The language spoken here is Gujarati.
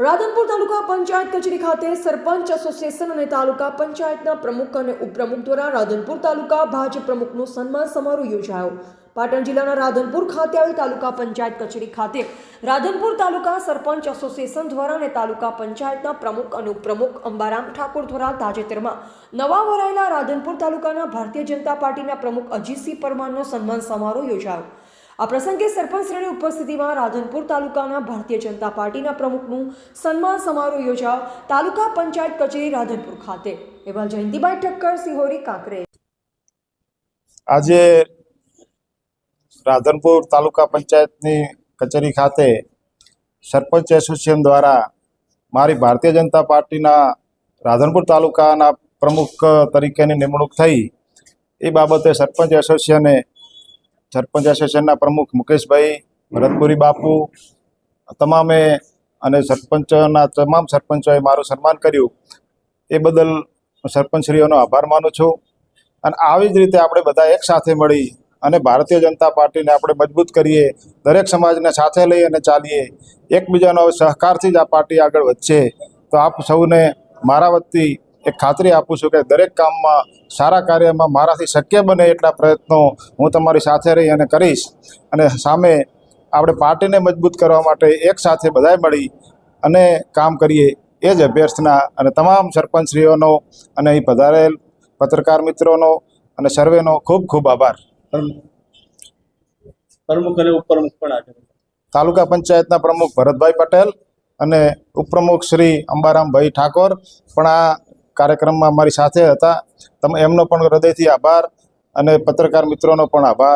રાધનપુર તાલુકા પંચાયત કચેરી ખાતે સરપંચ એસોસિએશન અને તાલુકા પંચાયતના પ્રમુખ અને ઉપપ્રમુખ દ્વારા રાધનપુર તાલુકા ભાજપ પ્રમુખનો સન્માન સમારોહ યોજાયો। પાટણ જિલ્લાના રાધનપુર ખાતે આવેલ તાલુકા પંચાયત કચેરી ખાતે રાધનપુર તાલુકા સરપંચ એસોસિએશન દ્વારા અને તાલુકા પંચાયતના પ્રમુખ અને ઉપપ્રમુખ અંબારામ ઠાકોર દ્વારા તાજેતરમાં નવા વરાયેલા રાધનપુર તાલુકાના ભારતીય જનતા પાર્ટીના પ્રમુખ અજીતસિંહ પરમારનો સન્માન સમારોહ યોજાયો। આ પ્રસંગે સરપંચશ્રીની ઉપસ્થિતિમાં રાધનપુર તાલુકાના ભારતીય જનતા પાર્ટીના પ્રમુખનું સન્માન સમારોહ યોજાયો તાલુકા પંચાયત કચેરી રાધનપુર ખાતે। એવા જયંતિભાઈ ઠક્કર, સિહોરી, કાંકરેજ। આજે રાધનપુર તાલુકા પંચાયતની કચેરી ખાતે સરપંચ એસોસિએશન દ્વારા મારી ભારતીય જનતા પાર્ટીના રાધનપુર તાલુકાના પ્રમુખ તરીકેની નિમણૂક થઈ એ બાબતે સરપંચ એસોસિએશનના પ્રમુખ મુકેશભાઈ, ભરતપુરી બાપુ તમામે અને સરપંચના તમામ સરપંચોએ મારું સન્માન કર્યું। એ બદલ સરપંચશ્રીઓનો આભાર માનું છું। અને આવી જ રીતે આપણે બધા એક સાથે મળી અને ભારતીય જનતા પાર્ટીને આપણે મજબૂત કરીએ, દરેક સમાજને સાથે લઈ અને ચાલીએ, એકબીજાનો સહકારથી જ આ પાર્ટી આગળ વધશે। તો આપ સૌને મારા વતી એક ખાતરી આપું છું કે દરેક કામમાં, સારા કાર્યમાં મારાથી શક્ય બને એટલા પ્રયત્નો હું તમારી સાથે રહી અને કરીશ। અને સામે આપણે પાર્ટીને મજબૂત કરવા માટે એક સાથે બધાએ મળી અને કામ કરીએ એ જ અભ્યર્થના અને તમામ સરપંચશ્રીઓનો અને અહીં પધારેલ પત્રકાર મિત્રોનો અને સર્વેનો ખૂબ ખૂબ આભાર। પ્રમુખ અને ઉપપ્રમુખ પણ આજે તાલુકા પંચાયતના પ્રમુખ ભરતભાઈ પટેલ અને ઉપપ્રમુખ શ્રી અંબારામભાઈ ઠાકોર પણ આ કાર્યક્રમમાં અમારી સાથે હતા। એમનો પણ હૃદયથી આભાર અને પત્રકાર મિત્રોનો પણ આભાર।